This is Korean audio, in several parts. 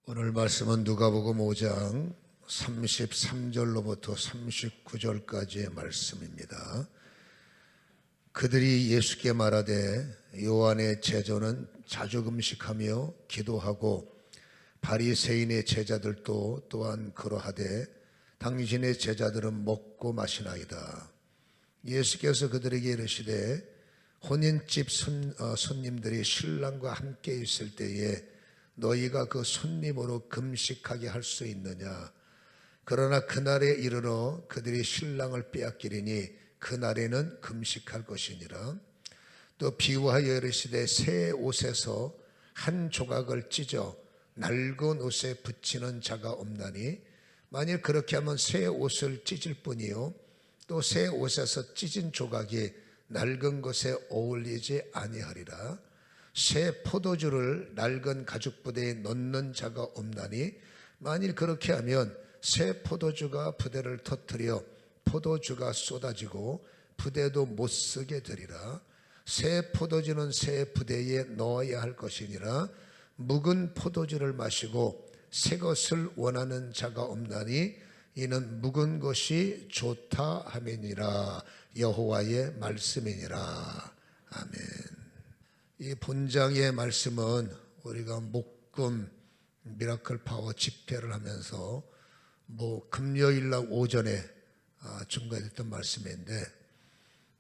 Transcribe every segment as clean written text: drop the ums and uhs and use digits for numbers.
오늘 말씀은 누가복음 5장 33절로부터 39절까지의 말씀입니다. 그들이 예수께 말하되 요한의 제자는 자주 금식하며 기도하고 바리새인의 제자들도 또한 그러하되 당신의 제자들은 먹고 마시나이다. 예수께서 그들에게 이르시되 혼인집 손님들이 신랑과 함께 있을 때에 너희가 그 손님으로 금식하게 할 수 있느냐? 그러나 그날에 이르러 그들이 신랑을 빼앗기리니 그날에는 금식할 것이니라. 또 비유하여 이르시되 새 옷에서 한 조각을 찢어 낡은 옷에 붙이는 자가 없나니 만일 그렇게 하면 새 옷을 찢을 뿐이요 또 새 옷에서 찢은 조각이 낡은 것에 어울리지 아니하리라. 새 포도주를 낡은 가죽부대에 넣는 자가 없나니 만일 그렇게 하면 새 포도주가 부대를 터뜨려 포도주가 쏟아지고 부대도 못 쓰게 되리라. 새 포도주는 새 부대에 넣어야 할 것이니라. 묵은 포도주를 마시고 새 것을 원하는 자가 없나니 이는 묵은 것이 좋다 함이니라. 여호와의 말씀이니라. 아멘. 이 본장의 말씀은 우리가 목금 미라클 파워 집회를 하면서 금요일날 오전에 중간했던 말씀인데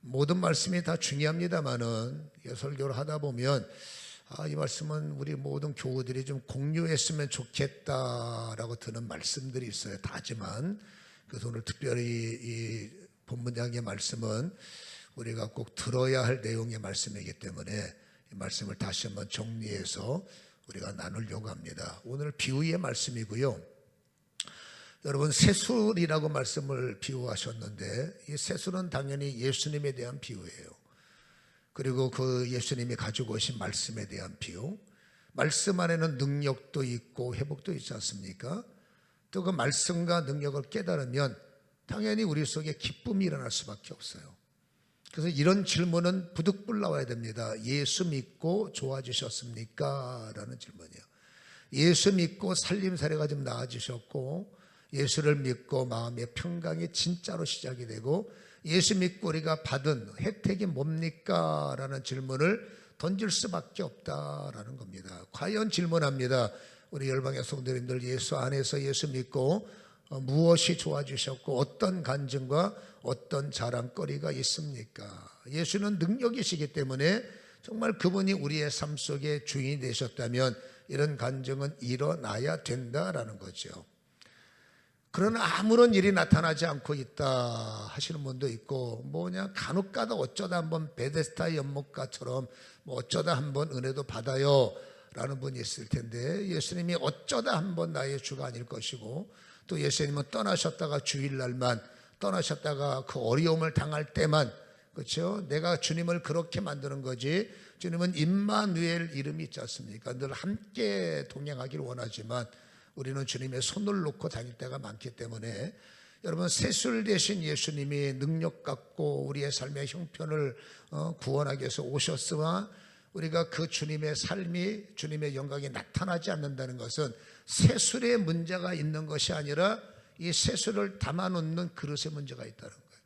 모든 말씀이 다 중요합니다만은 설교를 하다 보면 이 말씀은 우리 모든 교우들이 좀 공유했으면 좋겠다라고 드는 말씀들이 있어요. 다지만 그래서 오늘 특별히 이 본문장의 말씀은 우리가 꼭 들어야 할 내용의 말씀이기 때문에 이 말씀을 다시 한번 정리해서 우리가 나누려고 합니다. 오늘 비유의 말씀이고요. 여러분 새술이라고 말씀을 비유하셨는데 이 새술은 당연히 예수님에 대한 비유예요. 그리고 그 예수님이 가지고 오신 말씀에 대한 비유. 말씀 안에는 능력도 있고 회복도 있지 않습니까? 또 그 말씀과 능력을 깨달으면 당연히 우리 속에 기쁨이 일어날 수밖에 없어요. 그래서 이런 질문은 부득불 나와야 됩니다. 예수 믿고 좋아지셨습니까? 라는 질문이에요. 예수 믿고 살림살이가 좀 나아지셨고 예수를 믿고 마음의 평강이 진짜로 시작이 되고 예수 믿고 우리가 받은 혜택이 뭡니까? 라는 질문을 던질 수밖에 없다라는 겁니다. 과연 질문합니다. 우리 열방의 성도님들 예수 안에서 예수 믿고 무엇이 좋아지셨고 어떤 간증과 어떤 자랑거리가 있습니까? 예수는 능력이시기 때문에 정말 그분이 우리의 삶 속에 주인이 되셨다면 이런 간증은 일어나야 된다라는 거죠. 그러나 아무런 일이 나타나지 않고 있다 하시는 분도 있고 간혹가다 어쩌다 한번 베데스다 연못가처럼 어쩌다 한번 은혜도 받아요 라는 분이 있을 텐데 예수님이 어쩌다 한번 나의 주가 아닐 것이고 또 예수님은 떠나셨다가 주일날만 떠나셨다가 그 어려움을 당할 때만 그렇죠? 내가 주님을 그렇게 만드는 거지. 주님은 임마누엘 이름이 있지 않습니까? 늘 함께 동행하기를 원하지만 우리는 주님의 손을 놓고 다닐 때가 많기 때문에 여러분 새술 대신 예수님이 능력 갖고 우리의 삶의 형편을 구원하기 위해서 오셨으나 우리가 그 주님의 삶이 주님의 영광이 나타나지 않는다는 것은 새술에 문제가 있는 것이 아니라 이 새술을 담아놓는 그릇에 문제가 있다는 거예요.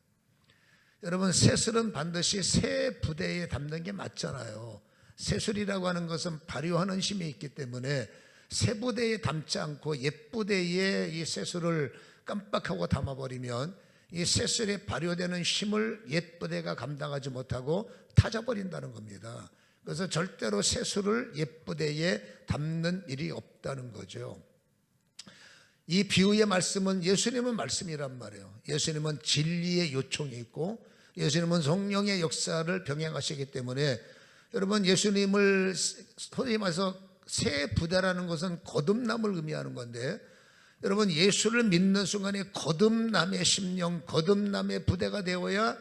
여러분 새술은 반드시 새 부대에 담는 게 맞잖아요. 새술이라고 하는 것은 발효하는 힘이 있기 때문에 새 부대에 담지 않고 옛 부대에 이 새술을 깜빡하고 담아버리면 이 새술에 발효되는 힘을 옛 부대가 감당하지 못하고 타져버린다는 겁니다. 그래서 절대로 새술을 옛 부대에 담는 일이 없다는 거죠. 이 비유의 말씀은 예수님은 말씀이란 말이에요. 예수님은 진리의 요청이 있고 예수님은 성령의 역사를 병행하시기 때문에 여러분 예수님을 소위 말해서 새 부대라는 것은 거듭남을 의미하는 건데 여러분 예수를 믿는 순간에 거듭남의 심령, 거듭남의 부대가 되어야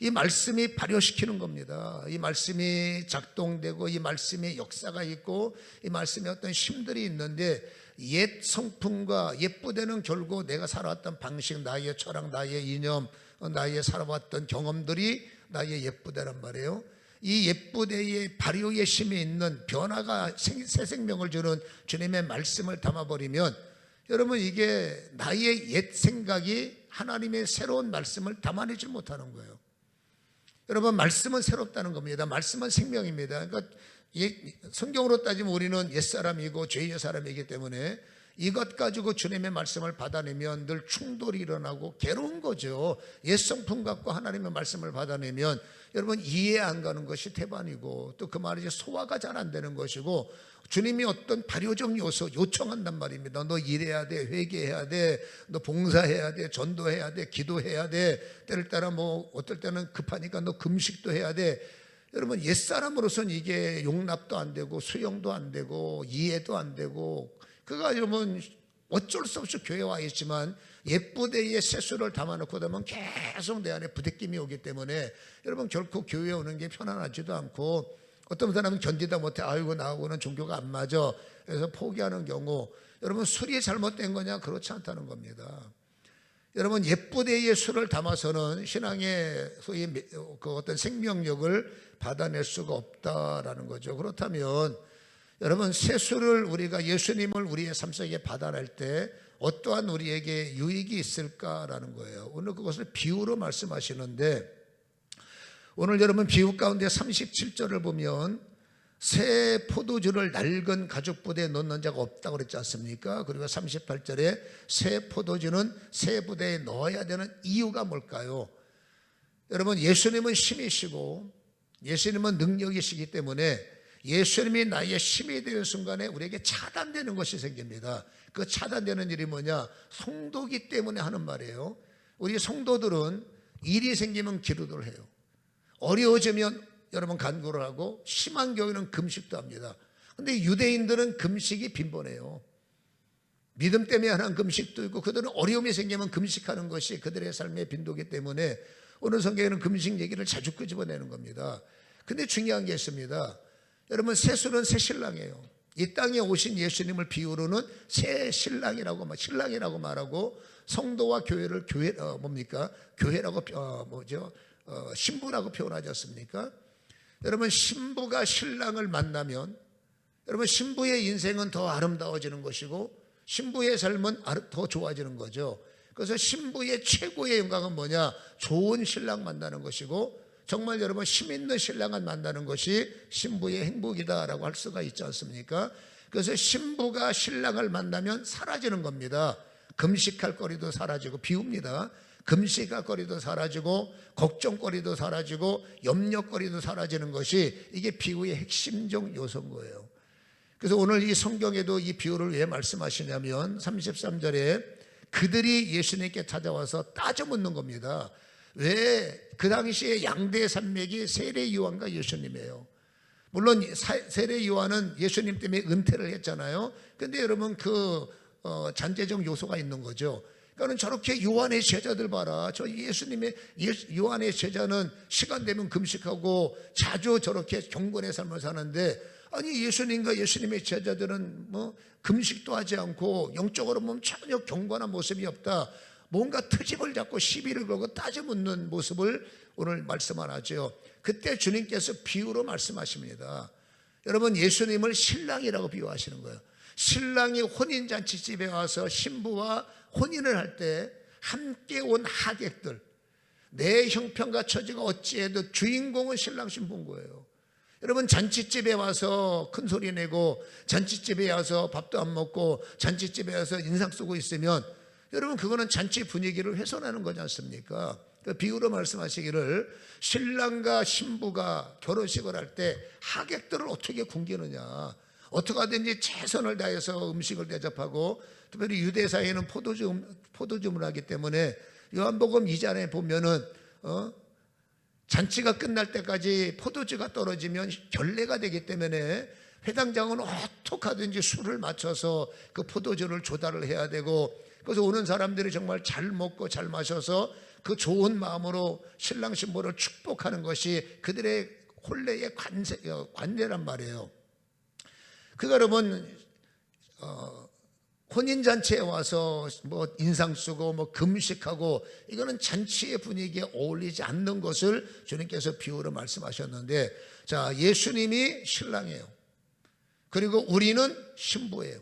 이 말씀이 발효시키는 겁니다. 이 말씀이 작동되고 이 말씀의 역사가 있고 이 말씀의 어떤 힘들이 있는데 옛 성품과 옛 부대는 결국 내가 살아왔던 방식, 나의 철학, 나의 이념, 나의 살아왔던 경험들이 나의 옛 부대란 말이에요. 이 옛부대의 발효의 심에 있는 변화가 새 생명을 주는 주님의 말씀을 담아버리면 여러분 이게 나의 옛 생각이 하나님의 새로운 말씀을 담아내지 못하는 거예요. 여러분 말씀은 새롭다는 겁니다. 말씀은 생명입니다. 그러니까 성경으로 따지면 우리는 옛사람이고 죄의 사람이기 때문에 이것 가지고 주님의 말씀을 받아내면 늘 충돌이 일어나고 괴로운 거죠. 옛 성품 갖고 하나님의 말씀을 받아내면 여러분 이해 안 가는 것이 태반이고 또 그 말이 소화가 잘 안 되는 것이고 주님이 어떤 발효적 요소 요청한단 말입니다. 너 일해야 돼, 회개해야 돼, 너 봉사해야 돼, 전도해야 돼, 기도해야 돼, 때를 따라 뭐 어떨 때는 급하니까 너 금식도 해야 돼. 여러분 옛사람으로서는 이게 용납도 안 되고 수용도 안 되고 이해도 안 되고 그가 여러분 어쩔 수 없이 교회에 와 있지만 옛부대의 세수를 담아놓고 보면 계속 내 안에 부대낌이 오기 때문에 여러분 결코 교회에 오는 게 편안하지도 않고 어떤 사람은 견디다 못해 아이고 나하고는 종교가 안 맞아 그래서 포기하는 경우 여러분 술이 잘못된 거냐? 그렇지 않다는 겁니다. 여러분 옛부대의 술을 담아서는 신앙의 소위 그 어떤 생명력을 받아낼 수가 없다라는 거죠. 그렇다면 여러분 세수를 우리가 예수님을 우리의 삶 속에 받아낼 때 어떠한 우리에게 유익이 있을까라는 거예요. 오늘 그것을 비유로 말씀하시는데 오늘 여러분 비유 가운데 37절을 보면 새 포도주를 낡은 가죽부대에 넣는 자가 없다고 그랬지 않습니까? 그리고 38절에 새 포도주는 새 부대에 넣어야 되는 이유가 뭘까요? 여러분 예수님은 신이시고 예수님은 능력이시기 때문에 예수님이 나의 힘이 되는 순간에 우리에게 차단되는 것이 생깁니다. 그 차단되는 일이 뭐냐? 성도기 때문에 하는 말이에요. 우리 성도들은 일이 생기면 기도를 해요. 어려워지면 여러분 간구를 하고 심한 경우에는 금식도 합니다. 그런데 유대인들은 금식이 빈번해요. 믿음 때문에 하는 금식도 있고 그들은 어려움이 생기면 금식하는 것이 그들의 삶의 빈도기 때문에 오늘 성경에는 금식 얘기를 자주 끄집어내는 겁니다. 근데 중요한 게 있습니다. 여러분 세수는 새 신랑이에요. 이 땅에 오신 예수님을 비유로는 새 신랑이라고 말하고 성도와 교회를 교회라고 신부라고 표현하지 않습니까? 여러분 신부가 신랑을 만나면 여러분 신부의 인생은 더 아름다워지는 것이고 신부의 삶은 더 좋아지는 거죠. 그래서 신부의 최고의 영광은 뭐냐? 좋은 신랑 만나는 것이고 정말 여러분 힘 있는 신랑을 만나는 것이 신부의 행복이다라고 할 수가 있지 않습니까? 그래서 신부가 신랑을 만나면 사라지는 겁니다. 금식할 거리도 사라지고 비웁니다. 금식할 거리도 사라지고 걱정거리도 사라지고 염려거리도 사라지는 것이 이게 비유의 핵심적 요소인 거예요. 그래서 오늘 이 성경에도 이 비유를 왜 말씀하시냐면 33절에 그들이 예수님께 찾아와서 따져 묻는 겁니다. 왜 그 당시에 양대 산맥이 세례 요한과 예수님이에요. 물론 세례 요한은 예수님 때문에 은퇴를 했잖아요. 근데 여러분 그 잔재적 요소가 있는 거죠. 그러니까 저렇게 요한의 제자들 봐라. 저 요한의 제자는 시간 되면 금식하고 자주 저렇게 경건의 삶을 사는데 아니 예수님과 예수님의 제자들은 뭐 금식도 하지 않고 영적으로 보면 전혀 경건한 모습이 없다. 뭔가 트집을 잡고 시비를 걸고 따져 묻는 모습을 오늘 말씀을 하죠. 그때 주님께서 비유로 말씀하십니다. 여러분 예수님을 신랑이라고 비유하시는 거예요. 신랑이 혼인잔치집에 와서 신부와 혼인을 할 때 함께 온 하객들 내 형편과 처지가 어찌해도 주인공은 신랑 신부인 거예요. 여러분 잔치집에 와서 큰 소리 내고 잔치집에 와서 밥도 안 먹고 잔치집에 와서 인상 쓰고 있으면 여러분 그거는 잔치 분위기를 훼손하는 거지 않습니까? 그 비유로 말씀하시기를 신랑과 신부가 결혼식을 할 때 하객들을 어떻게 굶기느냐, 어떻게 하든지 최선을 다해서 음식을 대접하고 특별히 유대사회는 포도주 문화이기 때문에 요한복음 2장에 보면은 잔치가 끝날 때까지 포도주가 떨어지면 결례가 되기 때문에 회당장은 어떻게 하든지 술을 맞춰서 그 포도주를 조달을 해야 되고 그래서 오는 사람들이 정말 잘 먹고 잘 마셔서 그 좋은 마음으로 신랑 신부를 축복하는 것이 그들의 혼례의 관례란 말이에요. 그가 여러분 혼인잔치에 와서 뭐 인상 쓰고 뭐 금식하고 이거는 잔치의 분위기에 어울리지 않는 것을 주님께서 비유로 말씀하셨는데, 자, 예수님이 신랑이에요. 그리고 우리는 신부예요.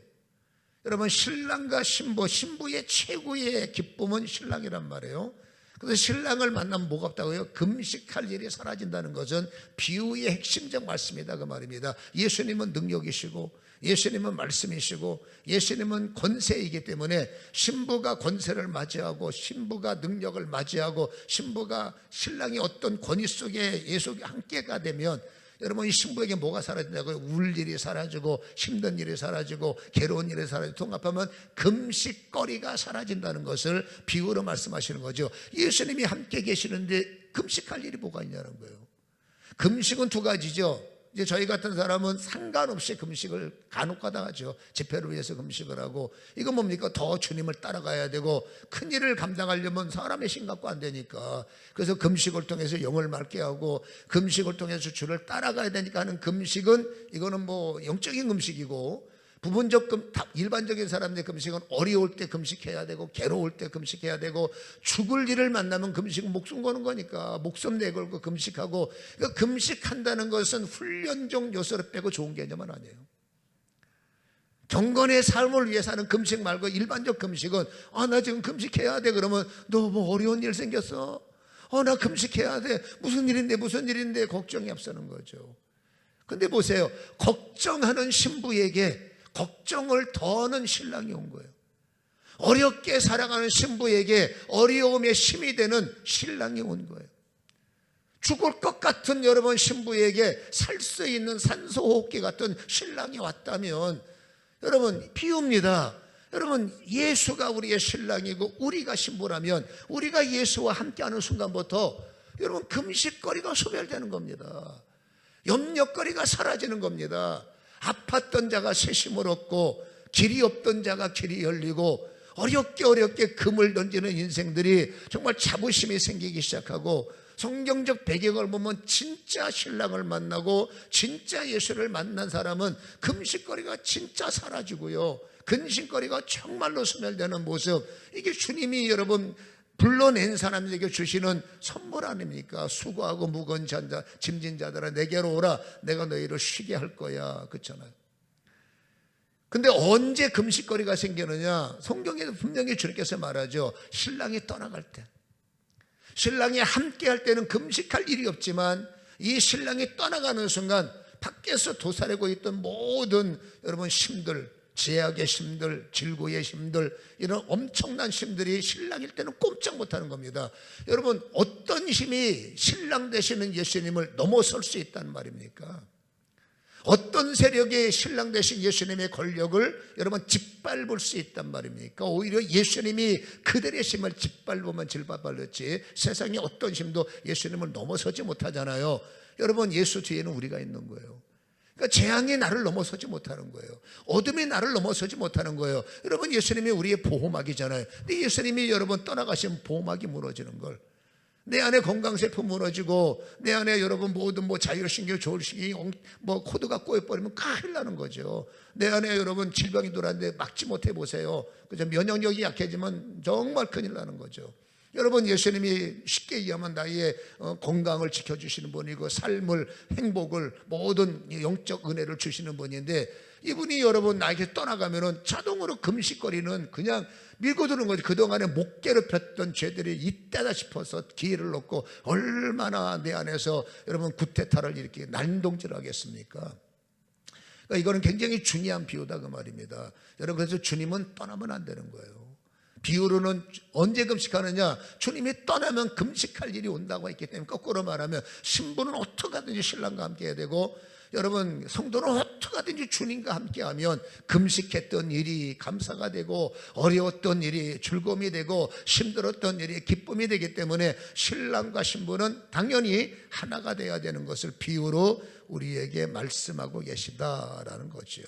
여러분, 신랑과 신부의 최고의 기쁨은 신랑이란 말이에요. 그래서 신랑을 만나면 뭐가 없다고요? 금식할 일이 사라진다는 것은 비유의 핵심적 말씀이다 그 말입니다. 예수님은 능력이시고 예수님은 말씀이시고 예수님은 권세이기 때문에 신부가 권세를 맞이하고 신부가 능력을 맞이하고 신부가 신랑이 어떤 권위 속에 예수가 함께가 되면 여러분, 이 신부에게 뭐가 사라진다고요? 울 일이 사라지고 힘든 일이 사라지고 괴로운 일이 사라지고, 통합하면 금식거리가 사라진다는 것을 비유로 말씀하시는 거죠. 예수님이 함께 계시는데 금식할 일이 뭐가 있냐는 거예요. 금식은 두 가지죠. 이제 저희 같은 사람은 상관없이 금식을 간혹가다 하죠. 집회를 위해서 금식을 하고, 이건 뭡니까? 더 주님을 따라가야 되고 큰 일을 감당하려면 사람의 힘 갖고 안 되니까, 그래서 금식을 통해서 영을 맑게 하고 금식을 통해서 주를 따라가야 되니까 하는 금식은, 이거는 뭐 영적인 금식이고, 부분적 일반적인 사람들의 금식은 어려울 때 금식해야 되고 괴로울 때 금식해야 되고, 죽을 일을 만나면 금식은 목숨 거는 거니까 목숨 내걸고 금식하고, 그러니까 금식한다는 것은 훈련적 요소를 빼고 좋은 개념은 아니에요. 경건의 삶을 위해서 하는 금식 말고 일반적 금식은, 나 지금 금식해야 돼 그러면 너 뭐 어려운 일 생겼어? 나 금식해야 돼. 무슨 일인데 걱정이 앞서는 거죠. 근데 보세요, 걱정하는 신부에게 걱정을 더하는 신랑이 온 거예요. 어렵게 살아가는 신부에게 어려움의 힘이 되는 신랑이 온 거예요. 죽을 것 같은 여러분 신부에게 살 수 있는 산소호흡기 같은 신랑이 왔다면, 여러분 비유입니다. 여러분, 예수가 우리의 신랑이고 우리가 신부라면 우리가 예수와 함께하는 순간부터 여러분 금식거리가 소멸되는 겁니다. 염려거리가 사라지는 겁니다. 아팠던 자가 새 힘을 얻고 길이 없던 자가 길이 열리고, 어렵게 금을 던지는 인생들이 정말 자부심이 생기기 시작하고, 성경적 배경을 보면 진짜 신랑을 만나고 진짜 예수를 만난 사람은 금식거리가 진짜 사라지고요, 근심거리가 정말로 소멸되는 모습, 이게 주님이 여러분 불러낸 사람들에게 주시는 선물 아닙니까? 수고하고 무거운 짐진 자들아 내게로 오라, 내가 너희를 쉬게 할 거야. 그렇잖아요. 근데 언제 금식거리가 생기느냐? 성경에도 분명히 주님께서 말하죠. 신랑이 떠나갈 때, 신랑이 함께 할 때는 금식할 일이 없지만, 이 신랑이 떠나가는 순간 밖에서 도사리고 있던 모든 여러분 힘들, 제약의 힘들, 질고의 힘들, 이런 엄청난 힘들이 신랑일 때는 꼼짝 못하는 겁니다. 여러분, 어떤 힘이 신랑 되시는 예수님을 넘어설 수 있다는 말입니까? 어떤 세력이 신랑 되신 예수님의 권력을 여러분 짓밟을 수 있단 말입니까? 오히려 예수님이 그들의 힘을 짓밟으면 짓밟았지, 세상의 어떤 힘도 예수님을 넘어서지 못하잖아요. 여러분, 예수 뒤에는 우리가 있는 거예요. 그러니까 재앙이 나를 넘어서지 못하는 거예요. 어둠이 나를 넘어서지 못하는 거예요. 여러분, 예수님이 우리의 보호막이잖아요. 근데 예수님이 여러분 떠나가시면 보호막이 무너지는 걸, 내 안에 건강세포 무너지고 내 안에 여러분 모든 뭐 자율신경, 조울신경, 뭐 코드가 꼬여버리면 큰일 나는 거죠. 내 안에 여러분 질병이 들어왔는데 막지 못해 보세요. 그죠? 면역력이 약해지면 정말 큰일 나는 거죠. 여러분, 예수님이 쉽게 얘기하면 나의 건강을 지켜주시는 분이고 삶을, 행복을, 모든 영적 은혜를 주시는 분인데, 이분이 여러분 나에게 떠나가면은 자동으로 금식거리는 그냥 밀고 드는 거죠. 그동안에 못 괴롭혔던 죄들이 이때다 싶어서 기회를 놓고 얼마나 내 안에서 여러분 구태타를 이렇게 난동질하겠습니까? 그러니까 이거는 굉장히 중요한 비유다 그 말입니다. 여러분, 그래서 주님은 떠나면 안 되는 거예요. 비유로는 언제 금식하느냐? 주님이 떠나면 금식할 일이 온다고 했기 때문에, 거꾸로 말하면 신부는 어떻게 하든지 신랑과 함께 해야 되고, 여러분 성도는 어떻게 하든지 주님과 함께하면 금식했던 일이 감사가 되고, 어려웠던 일이 즐거움이 되고, 힘들었던 일이 기쁨이 되기 때문에 신랑과 신부는 당연히 하나가 되어야 되는 것을 비유로 우리에게 말씀하고 계시다라는 거죠.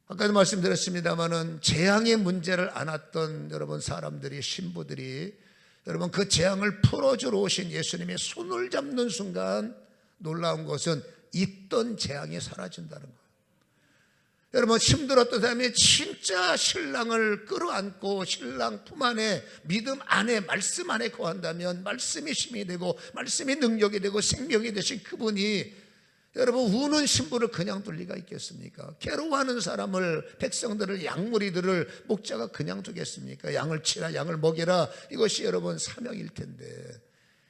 아까도 말씀드렸습니다마는 재앙의 문제를 안았던 여러분 사람들이, 신부들이 여러분 그 재앙을 풀어주러 오신 예수님의 손을 잡는 순간 놀라운 것은 있던 재앙이 사라진다는 거예요. 여러분 힘들었던 사람이 진짜 신랑을 끌어안고 신랑 품 안에 믿음 안에 말씀 안에 거한다면 말씀이 힘이 되고 말씀이 능력이 되고 생명이 되신 그분이 여러분 우는 신부를 그냥 둘 리가 있겠습니까? 괴로워하는 사람을 백성들을 양무리들을 목자가 그냥 두겠습니까? 양을 치라 양을 먹이라 이것이 여러분 사명일 텐데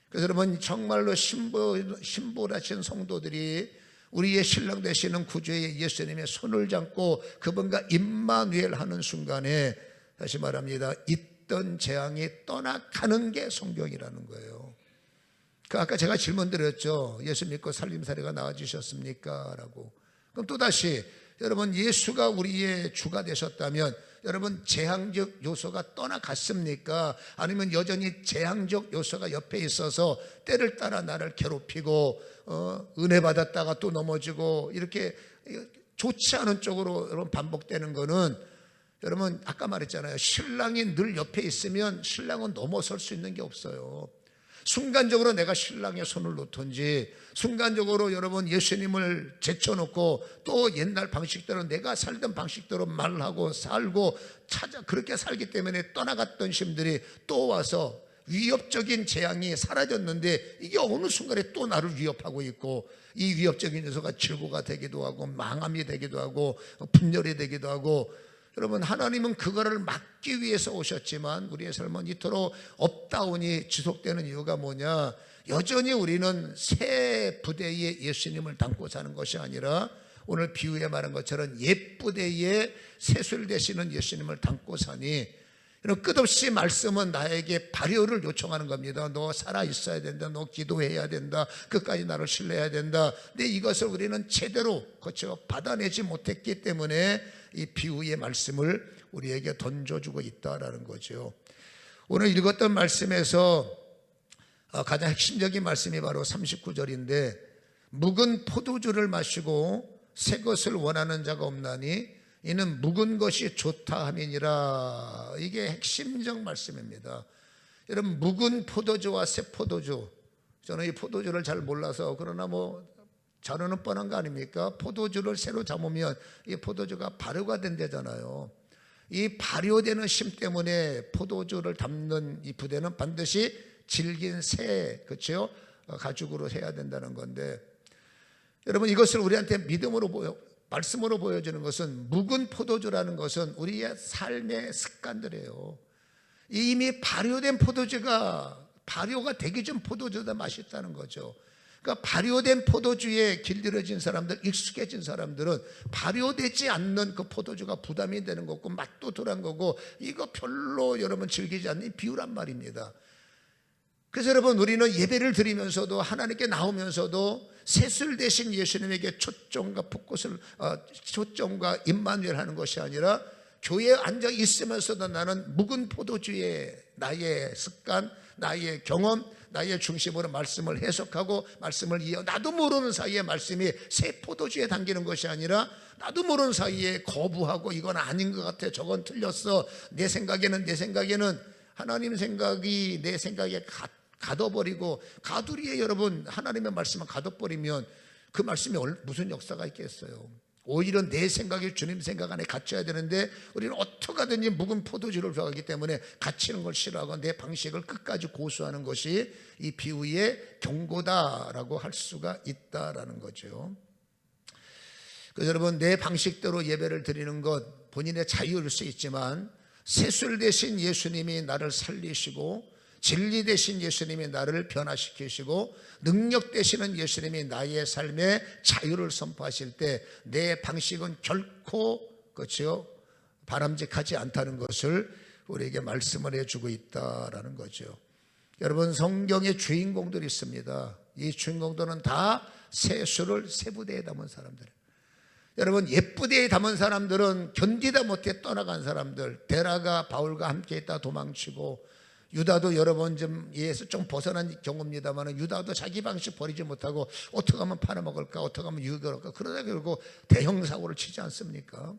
그래서 여러분 정말로 신부라신 성도들이 우리의 신랑 되시는 구주의 예수님의 손을 잡고 그분과 임마누엘 하는 순간에 다시 말합니다. 있던 재앙이 떠나가는 게 성경이라는 거예요. 아까 제가 질문 드렸죠. 예수 믿고 살림살이가 나아지셨습니까? 라고. 그럼 또다시 여러분 예수가 우리의 주가 되셨다면 여러분 재앙적 요소가 떠나갔습니까? 아니면 여전히 재앙적 요소가 옆에 있어서 때를 따라 나를 괴롭히고 은혜 받았다가 또 넘어지고 이렇게 좋지 않은 쪽으로 여러분 반복되는 거는 여러분 아까 말했잖아요. 신랑이 늘 옆에 있으면 신랑은 넘어설 수 있는 게 없어요. 순간적으로 내가 신랑의 손을 놓든지 순간적으로 여러분 예수님을 제쳐놓고 또 옛날 방식대로 내가 살던 방식대로 말하고 살고 그렇게 살기 때문에 떠나갔던 신들이 또 와서 위협적인 재앙이 사라졌는데 이게 어느 순간에 또 나를 위협하고 있고 이 위협적인 요소가 질고가 되기도 하고 망함이 되기도 하고 분열이 되기도 하고 여러분 하나님은 그거를 막기 위해서 오셨지만 우리의 삶은 이토록 업다운이 지속되는 이유가 뭐냐? 여전히 우리는 새 부대에 예수님을 담고 사는 것이 아니라 오늘 비유에 말한 것처럼 옛 부대에 세술 되시는 예수님을 담고 사니 여러분 끝없이 말씀은 나에게 발효를 요청하는 겁니다. 너 살아있어야 된다. 너 기도해야 된다. 끝까지 나를 신뢰해야 된다. 근데 이것을 우리는 제대로 받아내지 못했기 때문에 이 비유의 말씀을 우리에게 던져주고 있다라는 거죠. 오늘 읽었던 말씀에서 가장 핵심적인 말씀이 바로 39절인데 묵은 포도주를 마시고 새 것을 원하는 자가 없나니 이는 묵은 것이 좋다 함이니라. 이게 핵심적 말씀입니다. 여러분 묵은 포도주와 새 포도주, 저는 이 포도주를 잘 몰라서 그러나 자료는 뻔한 거 아닙니까? 포도주를 새로 담으면 이 포도주가 발효가 된다잖아요. 이 발효되는 심 때문에 포도주를 담는 이 부대는 반드시 질긴 새, 그렇죠? 가죽으로 해야 된다는 건데 여러분 이것을 우리한테 믿음으로 말씀으로 보여주는 것은 묵은 포도주라는 것은 우리의 삶의 습관들이에요. 이미 발효된 포도주가 발효가 되기 전 포도주보다 맛있다는 거죠. 그러니까 발효된 포도주에 길들여진 사람들, 익숙해진 사람들은 발효되지 않는 그 포도주가 부담이 되는 거고 맛도 덜한 거고 이거 별로 여러분 즐기지 않는 비유란 말입니다. 그래서 여러분 우리는 예배를 드리면서도 하나님께 나오면서도 세술 대신 예수님에게 초점과 포커스를 초점과 임마누엘 하는 것이 아니라 교회에 앉아 있으면서도 나는 묵은 포도주의 나의 습관, 나의 경험, 나의 중심으로 말씀을 해석하고 말씀을 이어 나도 모르는 사이에 말씀이 새 포도주에 담기는 것이 아니라 나도 모르는 사이에 거부하고 이건 아닌 것 같아, 저건 틀렸어, 내 생각에는 하나님 생각이 내 생각에 가둬버리고 가두리에 여러분 하나님의 말씀을 가둬버리면 그 말씀이 무슨 역사가 있겠어요. 오히려 내 생각이 주님 생각 안에 갇혀야 되는데 우리는 어떻게 하든지 묵은 포도주를 좋아하기 때문에 갇히는 걸 싫어하고 내 방식을 끝까지 고수하는 것이 이 비유의 경고다라고 할 수가 있다라는 거죠. 그래서 여러분 내 방식대로 예배를 드리는 것 본인의 자유일 수 있지만 세술 대신 예수님이 나를 살리시고 진리 되신 예수님이 나를 변화시키시고 능력 되시는 예수님이 나의 삶의 자유를 선포하실 때 내 방식은 결코 그렇죠? 바람직하지 않다는 것을 우리에게 말씀을 해주고 있다라는 거죠. 여러분 성경에 주인공들이 있습니다. 이 주인공들은 다 세수를 세부대에 담은 사람들이에요. 여러분 옛부대에 담은 사람들은 견디다 못해 떠나간 사람들, 데라가 바울과 함께 있다 도망치고 유다도 여러 번 좀 예에서 좀 벗어난 경우입니다만 유다도 자기 방식 버리지 못하고 어떻게 하면 팔아먹을까, 어떻게 하면 유익할까, 그러다 결국 대형 사고를 치지 않습니까?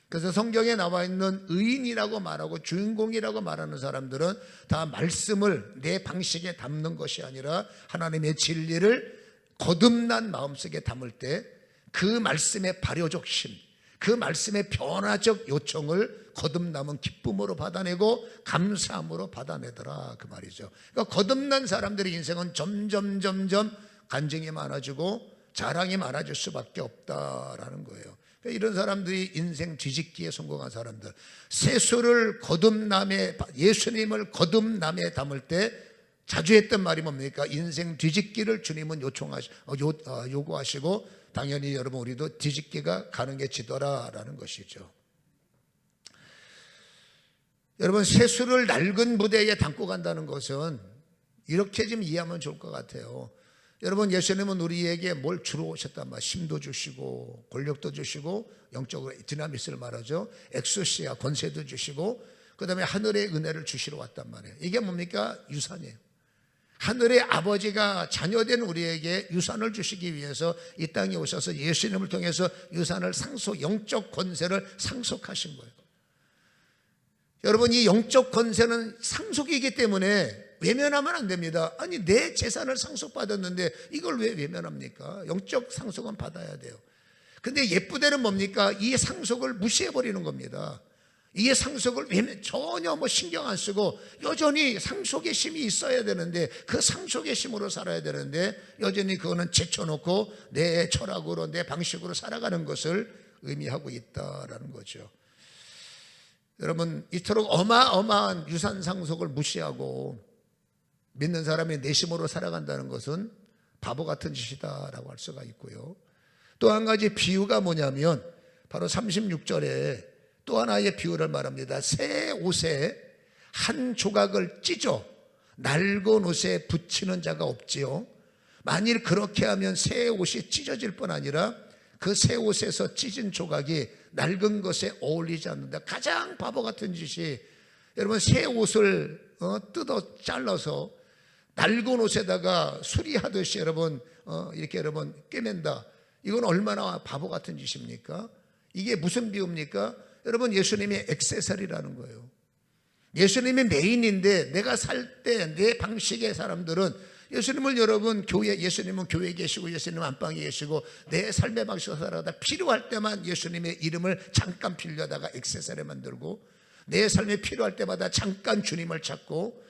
그래서 성경에 나와 있는 의인이라고 말하고 주인공이라고 말하는 사람들은 다 말씀을 내 방식에 담는 것이 아니라 하나님의 진리를 거듭난 마음속에 담을 때 그 말씀의 발효적 심, 그 말씀의 변화적 요청을 거듭남은 기쁨으로 받아내고 감사함으로 받아내더라, 그 말이죠. 그러니까 거듭난 사람들의 인생은 점점 간증이 많아지고 자랑이 많아질 수밖에 없다라는 거예요. 그러니까 이런 사람들이 인생 뒤집기에 성공한 사람들, 세수를 거듭남에, 예수님을 거듭남에 담을 때 자주 했던 말이 뭡니까? 인생 뒤집기를 주님은 요구하시고 당연히 여러분 우리도 뒤집기가 가는 게 지더라라는 것이죠. 여러분, 세수를 낡은 부대에 담고 간다는 것은 이렇게 좀 이해하면 좋을 것 같아요. 여러분, 예수님은 우리에게 뭘 주러 오셨단 말이에요. 힘도 주시고 권력도 주시고 영적으로 디나미스를 말하죠. 엑소시아, 권세도 주시고 그 다음에 하늘의 은혜를 주시러 왔단 말이에요. 이게 뭡니까? 유산이에요. 하늘의 아버지가 자녀된 우리에게 유산을 주시기 위해서 이 땅에 오셔서 예수님을 통해서 유산을 영적 권세를 상속하신 거예요. 여러분, 이 영적 권세는 상속이기 때문에 외면하면 안 됩니다. 아니, 내 재산을 상속받았는데 이걸 왜 외면합니까? 영적 상속은 받아야 돼요. 근데 예쁘대는 뭡니까? 이 상속을 무시해버리는 겁니다. 이 상속을 전혀 신경 안 쓰고 여전히 상속의 심이 있어야 되는데, 그 상속의 심으로 살아야 되는데 여전히 그거는 제쳐놓고 내 철학으로, 내 방식으로 살아가는 것을 의미하고 있다라는 거죠. 여러분, 이토록 어마어마한 유산 상속을 무시하고 믿는 사람이 내심으로 살아간다는 것은 바보 같은 짓이다라고 할 수가 있고요. 또 한 가지 비유가 뭐냐면 바로 36절에 또 하나의 비유를 말합니다. 새 옷에 한 조각을 찢어 낡은 옷에 붙이는 자가 없지요. 만일 그렇게 하면 새 옷이 찢어질 뿐 아니라 그 새 옷에서 찢은 조각이 낡은 것에 어울리지 않는다. 가장 바보 같은 짓이, 여러분, 새 옷을 뜯어 잘라서 낡은 옷에다가 수리하듯이 이렇게 꿰맨다. 이건 얼마나 바보 같은 짓입니까? 이게 무슨 비유입니까? 여러분, 예수님이 액세서리라는 거예요. 예수님이 메인인데 내가 살 때 내 방식의 사람들은 예수님은 예수님은 교회에 계시고 예수님은 안방에 계시고 내 삶의 방식으로 살아가다 필요할 때만 예수님의 이름을 잠깐 빌려다가 액세서리 만들고, 내 삶에 필요할 때마다 잠깐 주님을 찾고,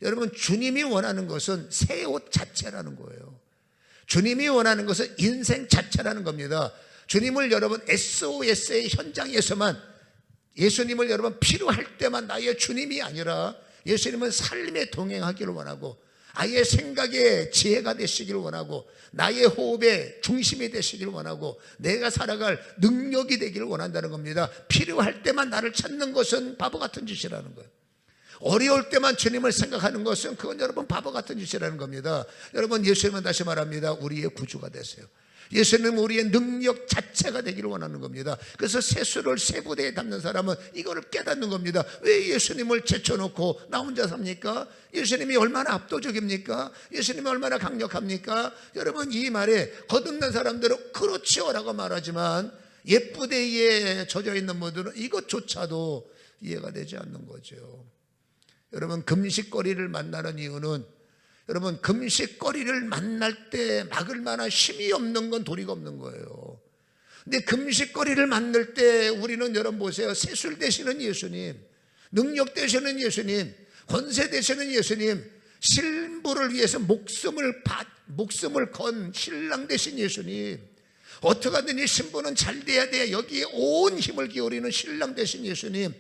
여러분, 주님이 원하는 것은 새 옷 자체라는 거예요. 주님이 원하는 것은 인생 자체라는 겁니다. 주님을 여러분 SOS의 현장에서만, 예수님을 여러분 필요할 때만 나의 주님이 아니라 예수님은 삶에 동행하기를 원하고 아예 생각의 지혜가 되시기를 원하고 나의 호흡의 중심이 되시기를 원하고 내가 살아갈 능력이 되기를 원한다는 겁니다. 필요할 때만 나를 찾는 것은 바보 같은 짓이라는 거예요. 어려울 때만 주님을 생각하는 것은 그건 여러분 바보 같은 짓이라는 겁니다. 여러분, 예수님은 다시 말합니다. 우리의 구주가 되세요. 예수님은 우리의 능력 자체가 되기를 원하는 겁니다. 그래서 세수를 새 부대에 담는 사람은 이거를 깨닫는 겁니다. 왜 예수님을 제쳐놓고 나 혼자 삽니까? 예수님이 얼마나 압도적입니까? 예수님이 얼마나 강력합니까? 여러분, 이 말에 거듭난 사람들은 그렇지요 라고 말하지만 옛부대에 젖어있는 분들은 이것조차도 이해가 되지 않는 거죠. 여러분, 금식거리를 만나는 이유는, 여러분, 금식거리를 만날 때 막을 만한 힘이 없는 건 도리가 없는 거예요. 근데 금식거리를 만날 때 우리는, 여러분 보세요, 세술 되시는 예수님, 능력 되시는 예수님, 권세 되시는 예수님, 신부를 위해서 목숨을 건 신랑 되신 예수님, 어떻게 하든 이 신부는 잘 돼야 돼, 여기에 온 힘을 기울이는 신랑 되신 예수님,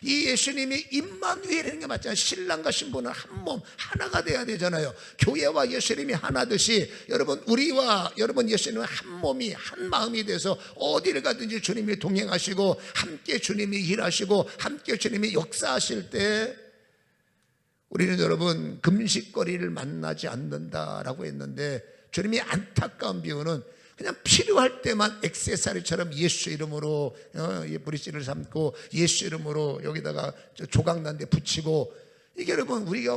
이 예수님이 임마누엘이라는 게 맞잖아요. 신랑과 신부는 한 몸 하나가 돼야 되잖아요. 교회와 예수님이 하나듯이 여러분, 우리와 여러분 예수님은 한 몸이 한 마음이 돼서 어디를 가든지 주님이 동행하시고 함께 주님이 일하시고 함께 주님이 역사하실 때 우리는 여러분 금식거리를 만나지 않는다라고 했는데, 주님이 안타까운 비유는 그냥 필요할 때만 액세서리처럼 예수 이름으로 브릿지를 삼고 예수 이름으로 여기다가 조각난 데 붙이고, 이게 여러분 우리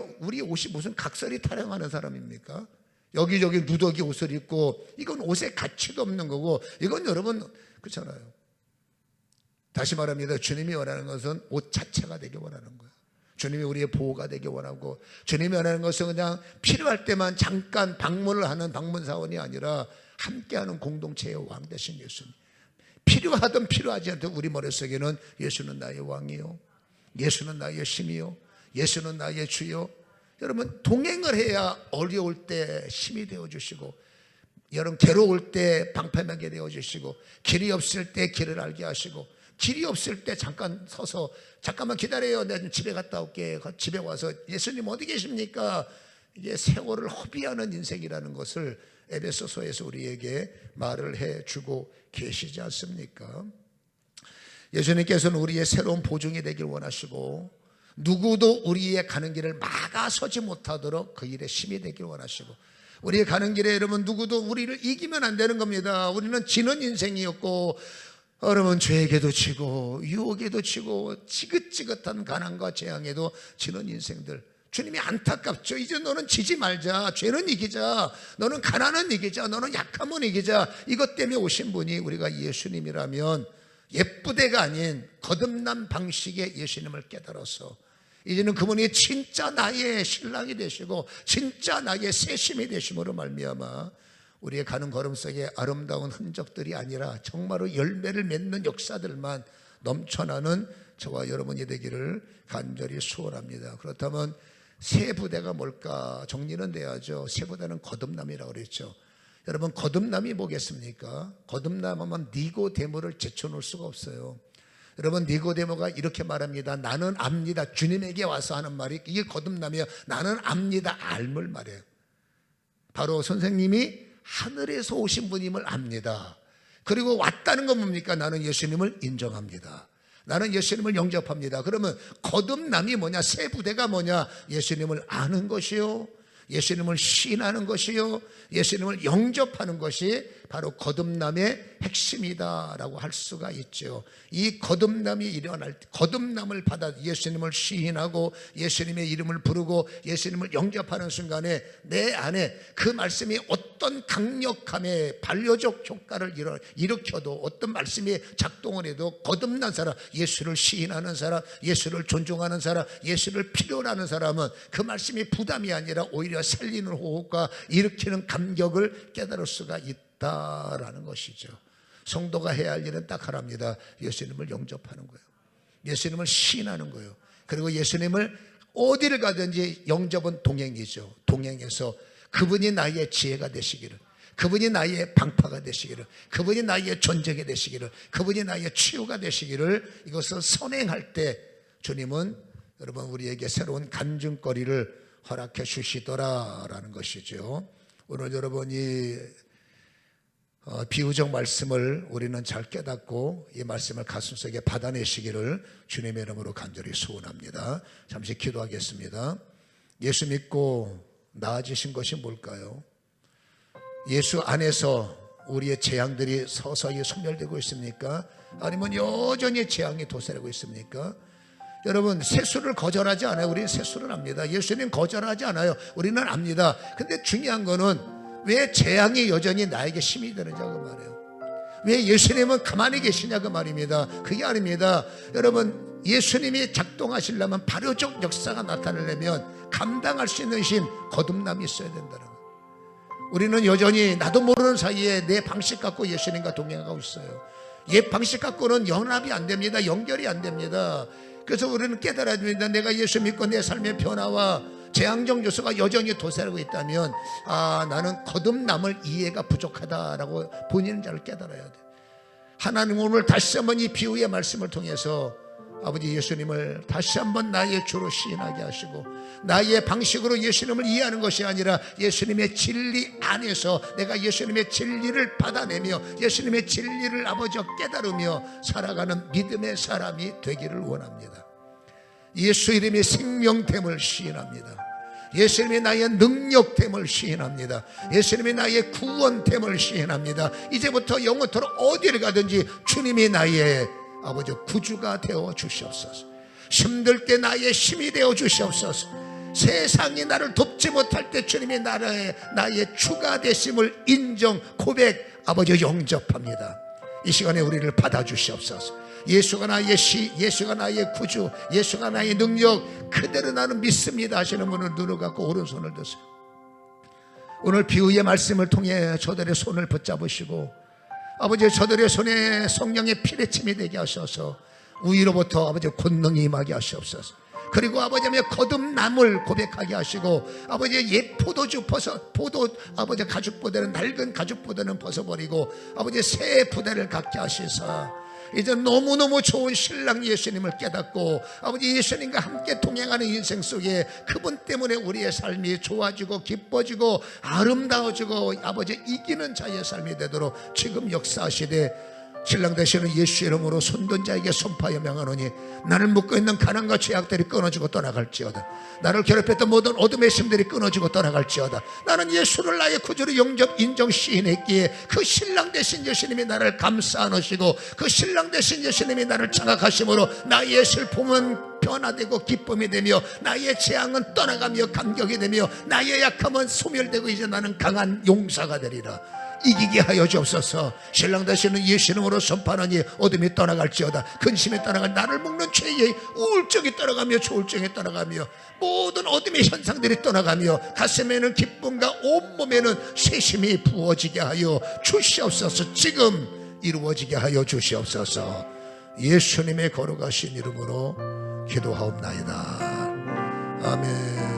옷이 무슨 각설이 타령하는 사람입니까? 여기저기 누더기 옷을 입고, 이건 옷에 가치도 없는 거고, 이건 여러분 그렇잖아요. 다시 말합니다. 주님이 원하는 것은 옷 자체가 되기 원하는 거예요. 주님이 우리의 보호가 되기 원하고, 주님이 원하는 것은 그냥 필요할 때만 잠깐 방문을 하는 방문사원이 아니라 함께하는 공동체의 왕 되신 예수님, 필요하든 필요하지 않든 우리 머릿속에는 예수는 나의 왕이요, 예수는 나의 신이요, 예수는 나의 주요. 여러분, 동행을 해야 어려울 때 힘이 되어주시고, 여러분 괴로울 때 방패막이 되어주시고, 길이 없을 때 길을 알게 하시고, 길이 없을 때 잠깐 서서 잠깐만 기다려요, 내가 좀 집에 갔다 올게. 집에 와서 예수님 어디 계십니까? 이제 세월을 허비하는 인생이라는 것을 에베소서에서 우리에게 말을 해주고 계시지 않습니까? 예수님께서는 우리의 새로운 보증이 되길 원하시고, 누구도 우리의 가는 길을 막아서지 못하도록 그 일에 힘이 되길 원하시고, 우리의 가는 길에 여러분 누구도 우리를 이기면 안 되는 겁니다. 우리는 지는 인생이었고, 여러분 죄에게도 지고 유혹에도 지고 지긋지긋한 가난과 재앙에도 지는 인생들, 주님이 안타깝죠. 이제 너는 지지 말자, 죄는 이기자, 너는 가난은 이기자, 너는 약함은 이기자. 이것 때문에 오신 분이 우리가 예수님이라면 예쁘대가 아닌 거듭난 방식의 예수님을 깨달아서 이제는 그분이 진짜 나의 신랑이 되시고 진짜 나의 세심이 되심으로 말미암아 우리의 가는 걸음 속에 아름다운 흔적들이 아니라 정말로 열매를 맺는 역사들만 넘쳐나는 저와 여러분이 되기를 간절히 소원합니다. 그렇다면 세 부대가 뭘까 정리는 돼야죠. 세 부대는 거듭남이라고 그랬죠. 여러분, 거듭남이 뭐겠습니까? 거듭남하면 니고데모를 제쳐놓을 수가 없어요. 여러분, 니고데모가 이렇게 말합니다. 나는 압니다. 주님에게 와서 하는 말이 이게 거듭남이에요. 나는 압니다. 알물 말이에요. 바로 선생님이 하늘에서 오신 분임을 압니다. 그리고 왔다는 건 뭡니까? 나는 예수님을 인정합니다. 나는 예수님을 영접합니다. 그러면 거듭남이 뭐냐? 세 부대가 뭐냐? 예수님을 아는 것이요, 예수님을 시인하는 것이요, 예수님을 영접하는 것이 바로 거듭남의 핵심이다라고 할 수가 있죠. 이 거듭남이 일어날 때, 거듭남을 받아 예수님을 시인하고 예수님의 이름을 부르고 예수님을 영접하는 순간에 내 안에 그 말씀이 어떤 강력함의 반려적 효과를 일으켜도, 어떤 말씀이 작동을 해도 거듭난 사람, 예수를 시인하는 사람, 예수를 존중하는 사람, 예수를 필요로 하는 사람은 그 말씀이 부담이 아니라 오히려 살리는 호흡과 일으키는 감격을 깨달을 수가 있다라는 것이죠. 성도가 해야 할 일은 딱 하나입니다. 예수님을 영접하는 거예요. 예수님을 시인하는 거예요. 그리고 예수님을 어디를 가든지 영접은 동행이죠. 동행해서 그분이 나의 지혜가 되시기를, 그분이 나의 방파가 되시기를, 그분이 나의 존재가 되시기를, 그분이 나의 치유가 되시기를, 이것을 선행할 때 주님은 여러분 우리에게 새로운 간증거리를 허락해 주시더라라는 것이죠. 오늘 여러분이 비유적 말씀을 우리는 잘 깨닫고 이 말씀을 가슴속에 받아내시기를 주님의 이름으로 간절히 소원합니다. 잠시 기도하겠습니다. 예수 믿고 나아지신 것이 뭘까요? 예수 안에서 우리의 재앙들이 서서히 소멸되고 있습니까? 아니면 여전히 재앙이 도사리고 있습니까? 여러분, 세수를 거절하지 않아요. 우리는 세수를 합니다. 예수님 거절하지 않아요. 우리는 압니다. 근데 중요한 거는 왜 재앙이 여전히 나에게 힘이 되느냐고 말이에요. 왜 예수님은 가만히 계시냐고 말입니다. 그게 아닙니다. 여러분, 예수님이 작동하시려면 발효적 역사가 나타나려면 감당할 수 있는 힘, 거듭남이 있어야 된다는 거예요. 우리는 여전히 나도 모르는 사이에 내 방식 갖고 예수님과 동행하고 있어요. 옛 방식 갖고는 연합이 안 됩니다. 연결이 안 됩니다. 그래서 우리는 깨달아야 됩니다. 내가 예수 믿고 내 삶의 변화와 재앙적 요소가 여전히 도사리고 있다면 나는 거듭남을 이해가 부족하다라고 본인은 잘 깨달아야 돼. 하나님 오늘 다시 한번 이 비유의 말씀을 통해서 아버지 예수님을 다시 한번 나의 주로 시인하게 하시고, 나의 방식으로 예수님을 이해하는 것이 아니라 예수님의 진리 안에서 내가 예수님의 진리를 받아내며 예수님의 진리를 아버지와 깨달으며 살아가는 믿음의 사람이 되기를 원합니다. 예수 이름의 생명됨을 시인합니다. 예수님이 나의 능력됨을 시인합니다. 예수님이 나의 구원됨을 시인합니다. 이제부터 영원토록 어디를 가든지 주님이 나의 아버지 구주가 되어 주시옵소서. 힘들 때 나의 힘이 되어 주시옵소서. 세상이 나를 돕지 못할 때 주님이 나의 주가 되심을 인정, 고백, 아버지 영접합니다. 이 시간에 우리를 받아주시옵소서. 예수가 나의 시, 예수가 나의 구주, 예수가 나의 능력, 그대로 나는 믿습니다 하시는 분은 눈을 감고 오른손을 드세요. 오늘 비유의 말씀을 통해 저들의 손을 붙잡으시고 아버지 저들의 손에 성령의 피뢰침이 되게 하셔서 위로부터 아버지 권능이 임하게 하시옵소서. 그리고 아버지 거듭남을 고백하게 하시고 아버지 옛 포도주 포도 아버지 가죽보다는 낡은 가죽보다는 벗어버리고 아버지 새 부대를 갖게 하시사 이제 너무너무 좋은 신랑 예수님을 깨닫고 아버지 예수님과 함께 동행하는 인생 속에 그분 때문에 우리의 삶이 좋아지고 기뻐지고 아름다워지고 아버지 이기는 자의 삶이 되도록 지금 역사하시되 신랑 되시는 예수 이름으로 손든 자에게 선포하여 명하노니 나를 묶고 있는 가난과 죄악들이 끊어지고 떠나갈지어다. 나를 괴롭혔던 모든 어둠의 힘들이 끊어지고 떠나갈지어다. 나는 예수를 나의 구주로 영접 인정 시인했기에 그 신랑 되신 예수님이 나를 감싸 안으시고 그 신랑 되신 예수님이 나를 장악하심으로 나의 슬픔은 변화되고 기쁨이 되며 나의 재앙은 떠나가며 감격이 되며 나의 약함은 소멸되고 이제 나는 강한 용사가 되리라. 이기게 하여 주옵소서. 신랑 되시는 예수 이름으로 선포하노니 어둠이 떠나갈지어다. 근심이 떠나갈 나를 묶는 죄의 우울증이 떠나가며 조울증이 떠나가며 모든 어둠의 현상들이 떠나가며 가슴에는 기쁨과 온몸에는 쇄심이 부어지게 하여 주시옵소서. 지금 이루어지게 하여 주시옵소서. 예수님의 거룩하신 이름으로 기도하옵나이다. 아멘.